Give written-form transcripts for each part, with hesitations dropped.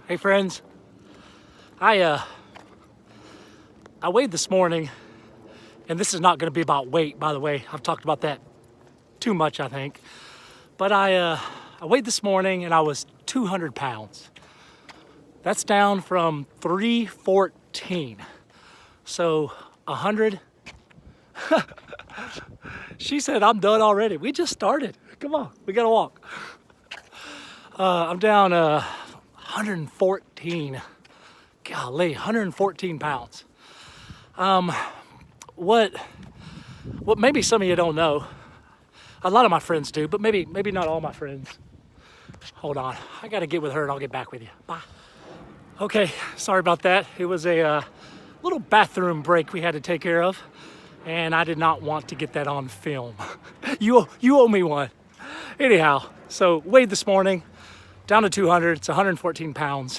Hey friends, I weighed this morning, and this is not going to be about weight, by the way. I've talked about that too much, I think. But I weighed this morning, and I was 200 pounds. That's down from 314. So 100. She said, I'm done already. We just started. Come on, we gotta walk. I'm down 114. Golly, 114 pounds. What maybe some of you don't know, a lot of my friends do, but maybe not all my friends. Hold on, I gotta get with her and I'll get back with you. Bye. Okay, sorry about that. It was a little bathroom break we had to take care of, and I did not want to get that on film. You owe me one. Anyhow, so weighed this morning, down to 200, it's 114 pounds.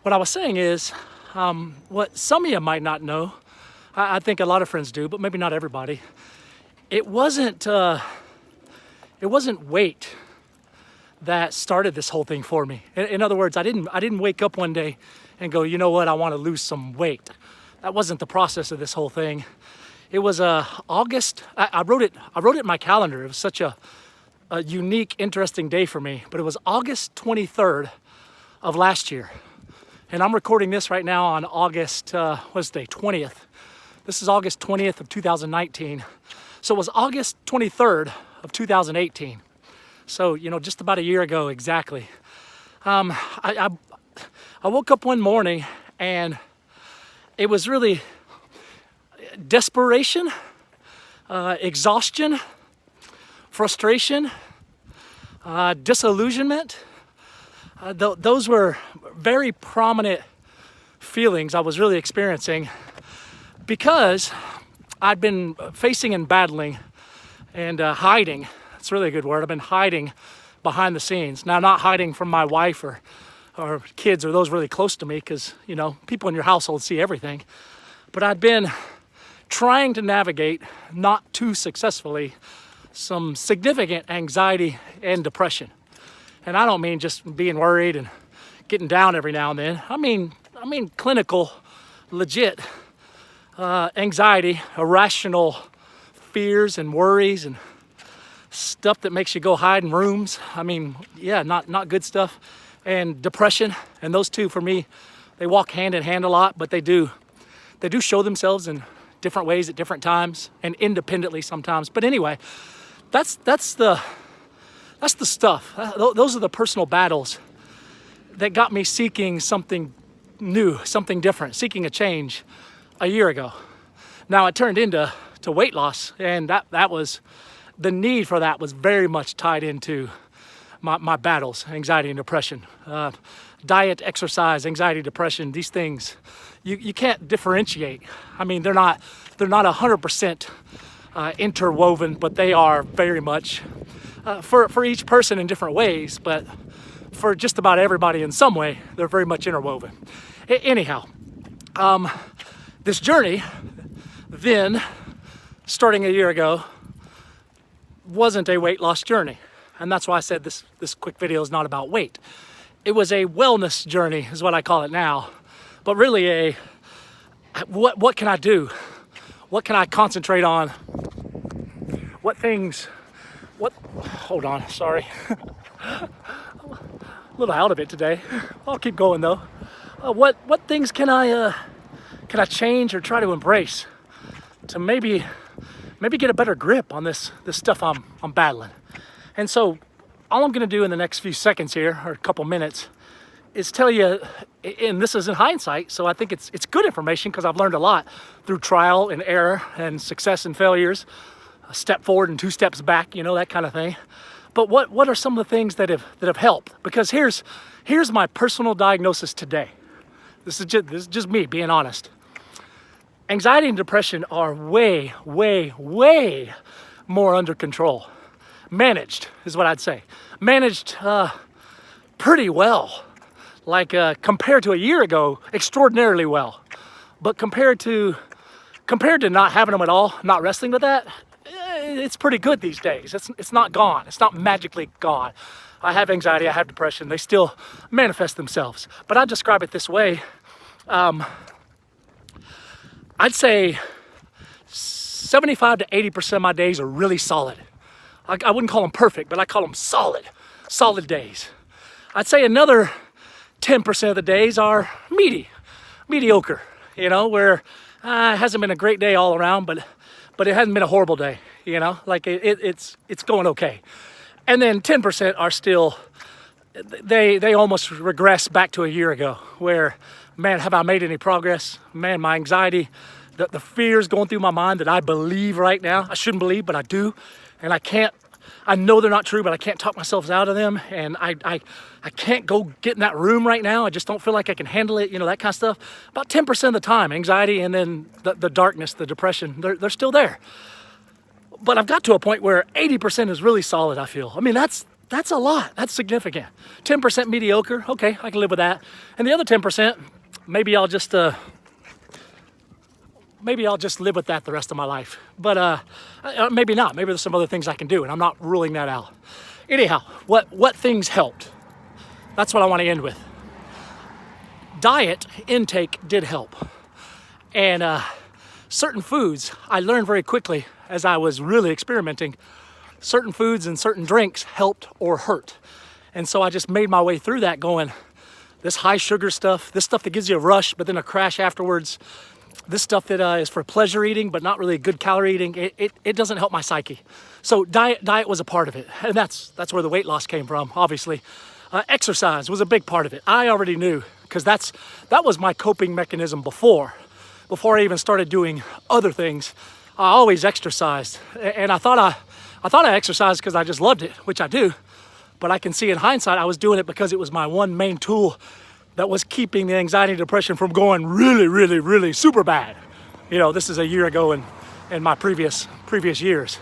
What I was saying is, what some of you might not know, I think a lot of friends do, but maybe not everybody. It wasn't weight that started this whole thing for me. In other words, I didn't wake up one day and go, you know what, I want to lose some weight. That wasn't the process of this whole thing. It was August. I wrote it in my calendar. It was such a unique, interesting day for me. But it was August 23rd of last year, and I'm recording this right now on August what's the day? 20th. This is August 20th of 2019. So it was August 23rd of 2018. So, you know, just about a year ago exactly. I woke up one morning and it was really desperation, exhaustion, frustration, disillusionment. Those were very prominent feelings I was really experiencing because I'd been facing and battling and hiding. It's really a good word. I've been hiding behind the scenes. Now, not hiding from my wife or kids or those really close to me, because, you know, people in your household see everything. But I'd been trying to navigate, not too successfully, some significant anxiety and depression. And I don't mean just being worried and getting down every now and then. I mean clinical, legit anxiety, irrational fears and worries and stuff that makes you go hide in rooms. I mean, yeah, not good stuff. And depression, and those two for me, they walk hand in hand a lot, but they do show themselves in different ways at different times and independently sometimes. But anyway, that's the stuff. Those are the personal battles that got me seeking something new, something different, seeking a change a year ago. Now it turned into weight loss, and that was the need for that was very much tied into my battles, anxiety and depression. Diet, exercise, anxiety, depression, these things, you can't differentiate. I mean, they're not 100% interwoven, but they are very much for each person in different ways, but for just about everybody in some way, they're very much interwoven. Anyhow, this journey then, starting a year ago, wasn't a weight loss journey. And that's why I said this quick video is not about weight. It was a wellness journey is what I call it now. But really what can I do? What can I concentrate on? Hold on, sorry. A little out of it today. I'll keep going though. What things can I change or try to embrace to maybe get a better grip on this stuff I'm battling? And so all I'm gonna do in the next few seconds here, or a couple minutes, is tell you, and this is in hindsight, so I think it's good information because I've learned a lot through trial and error and success and failures, a step forward and 2 steps back, you know, that kind of thing. But what are some of the things that have helped? Because here's my personal diagnosis today. This is just me being honest. Anxiety and depression are way, way, way more under control. Managed is what I'd say. Managed pretty well. Like compared to a year ago, extraordinarily well. But compared to not having them at all, not wrestling with that, it's pretty good these days. It's not gone. It's not magically gone. I have anxiety, I have depression. They still manifest themselves. But I describe it this way. I'd say 75 to 80% of my days are really solid. I wouldn't call them perfect, but I call them solid days. I'd say another 10% of the days are mediocre, where it hasn't been a great day all around, but it hasn't been a horrible day, like it's going okay. And then 10% are still, they almost regress back to a year ago, where, man, have I made any progress? Man, my anxiety, the fears going through my mind that I believe right now, I shouldn't believe, but I do. And I know they're not true, but I can't talk myself out of them. And I can't go get in that room right now. I just don't feel like I can handle it, that kind of stuff. About 10% of the time, anxiety and then the darkness, the depression, they're still there. But I've got to a point where 80% is really solid, I feel. I mean, that's a lot. That's significant. 10% mediocre. Okay, I can live with that. And the other 10%, maybe I'll just live with that the rest of my life. But maybe not. Maybe there's some other things I can do, and I'm not ruling that out. Anyhow, what things helped? That's what I want to end with. Diet intake did help. And certain foods, I learned very quickly as I was really experimenting, certain foods and certain drinks helped or hurt. And so I just made my way through that going, this high sugar stuff, this stuff that gives you a rush, but then a crash afterwards, this stuff that is for pleasure eating, but not really good calorie eating, it doesn't help my psyche. So diet was a part of it. And that's where the weight loss came from, obviously. Exercise was a big part of it. I already knew, because that was my coping mechanism before I even started doing other things. I always exercised. And I thought I exercised because I just loved it, which I do. But I can see in hindsight, I was doing it because it was my one main tool that was keeping the anxiety and depression from going really, really, really super bad. This is a year ago in my previous years.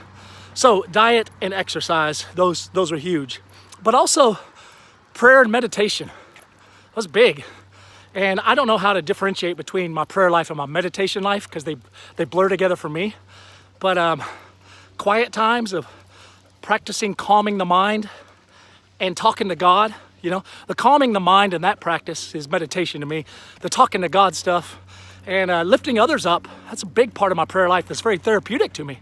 So diet and exercise, those were huge. But also prayer and meditation, that was big. And I don't know how to differentiate between my prayer life and my meditation life because they blur together for me. But quiet times of practicing calming the mind and talking to God, the calming the mind and that practice is meditation to me. The talking to God stuff and lifting others up, that's a big part of my prayer life that's very therapeutic to me.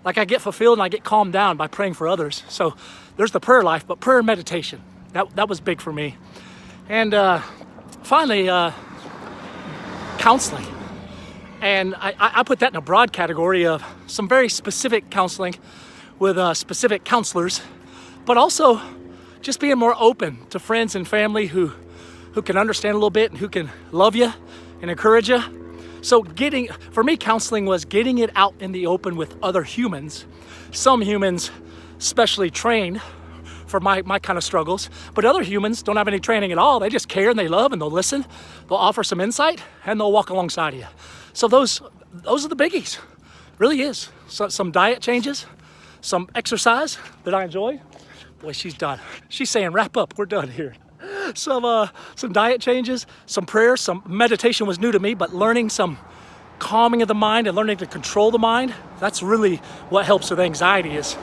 Like I get fulfilled and I get calmed down by praying for others. So there's the prayer life, but prayer and meditation, that was big for me. And finally, counseling. And I put that in a broad category of some very specific counseling with specific counselors, but also just being more open to friends and family who can understand a little bit and who can love you and encourage you. So for me, counseling was getting it out in the open with other humans. Some humans specially trained for my kind of struggles, but other humans don't have any training at all. They just care and they love and they'll listen. They'll offer some insight and they'll walk alongside you. So those are the biggies, really is. So, some diet changes, some exercise that I enjoy. Boy, she's done. She's saying, wrap up, we're done here. Some diet changes, some prayer, some meditation was new to me, but learning some calming of the mind and learning to control the mind, that's really what helps with anxiety, is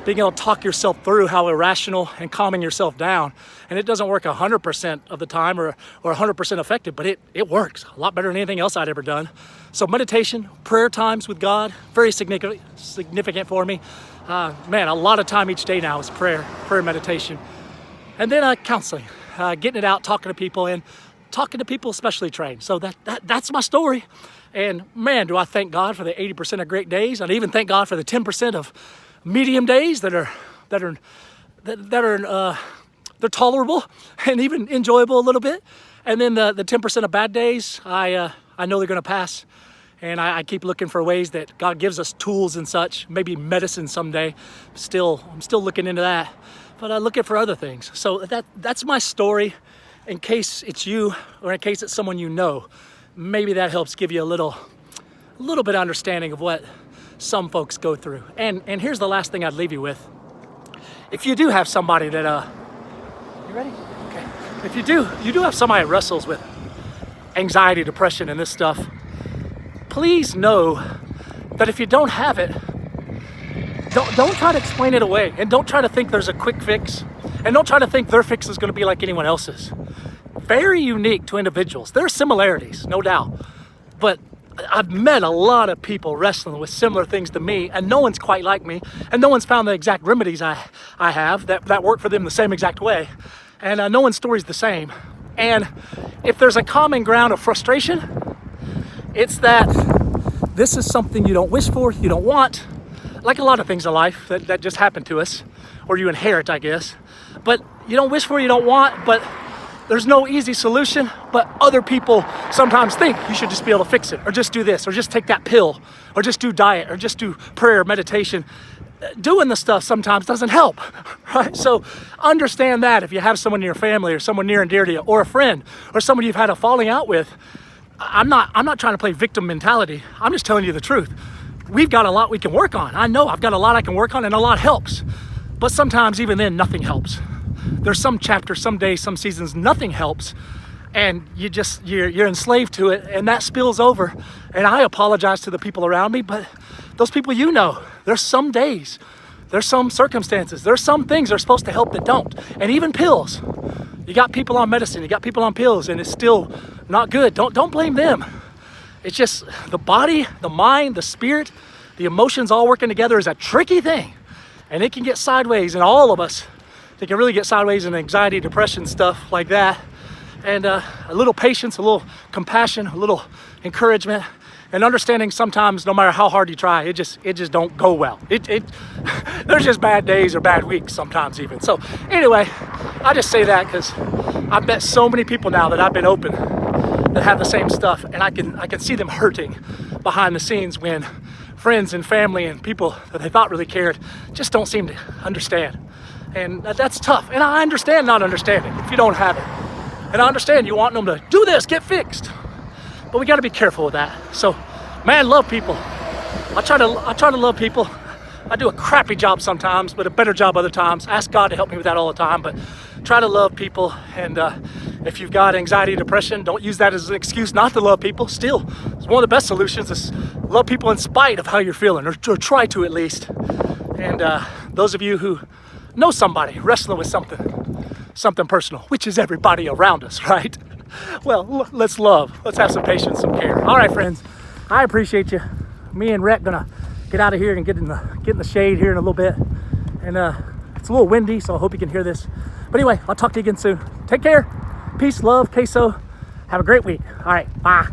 being able to talk yourself through how irrational and calming yourself down. And it doesn't work 100% of the time or 100% effective, but it works a lot better than anything else I'd ever done. So meditation, prayer times with God, very significant for me. Man, a lot of time each day now is prayer meditation. And then counseling, getting it out, talking to people especially trained. So that's my story. And man, do I thank God for the 80% of great days. And even thank God for the 10% of medium days that are they're tolerable and even enjoyable a little bit. And then the 10% of bad days, I know they're going to pass. And I keep looking for ways that God gives us tools and such, maybe medicine someday. I'm still looking into that, but I'm looking for other things. So that's my story. In case it's you or in case it's someone you know, maybe that helps give you a little bit of understanding of what some folks go through. And here's the last thing I'd leave you with. If you do have somebody that, you ready? Okay. If you do have somebody that wrestles with anxiety, depression, and this stuff, please know that if you don't have it, Don't try to explain it away, and don't try to think there's a quick fix, and don't try to think their fix is going to be like anyone else's. Very unique to individuals. There are similarities, no doubt, but I've met a lot of people wrestling with similar things to me, and no one's quite like me, and no one's found the exact remedies I have that work for them the same exact way, and no one's story's the same. And if there's a common ground of frustration, it's that this is something you don't wish for, you don't want, like a lot of things in life that just happen to us, or you inherit, I guess. But you don't wish for, you don't want, but there's no easy solution. But other people sometimes think you should just be able to fix it, or just do this, or just take that pill, or just do diet, or just do prayer, meditation. Doing the stuff sometimes doesn't help, right? So understand that if you have someone in your family, or someone near and dear to you, or a friend, or someone you've had a falling out with, I'm not trying to play victim mentality. I'm just telling you the truth. We've got a lot we can work on. I know I've got a lot I can work on, and a lot helps. But sometimes even then, nothing helps. There's some chapters, some days, some seasons, nothing helps. And you're enslaved to it, and that spills over. And I apologize to the people around me, but those people, there's some days, there's some circumstances, there's some things that are supposed to help that don't. And even pills. You got people on medicine, you got people on pills, and it's still not good. Don't blame them. It's just the body, the mind, the spirit, the emotions all working together is a tricky thing. And it can get sideways in all of us. It can really get sideways in anxiety, depression, stuff like that. And a little patience, a little compassion, a little encouragement, and understanding sometimes no matter how hard you try, it just don't go well. There's just bad days or bad weeks sometimes even. So anyway, I just say that because I've met so many people now that I've been open that have the same stuff, and I can see them hurting behind the scenes when friends and family and people that they thought really cared just don't seem to understand. And that's tough. And I understand not understanding if you don't have it. And I understand you want them to do this, get fixed. But we got to be careful with that. So, man, love people. I try to love people. I do a crappy job sometimes, but a better job other times. Ask God to help me with that all the time. But try to love people. And if you've got anxiety, depression, don't use that as an excuse not to love people. Still, it's one of the best solutions is love people in spite of how you're feeling, or try to at least. And those of you who know somebody wrestling with something personal, which is everybody around us, right? Well, let's love. Let's have some patience, some care. All right, friends, I appreciate you. Me and Rhett gonna get out of here and get in the shade here in a little bit. And it's a little windy, so I hope you can hear this. But anyway, I'll talk to you again soon. Take care. Peace, love, queso. Have a great week. All right, bye.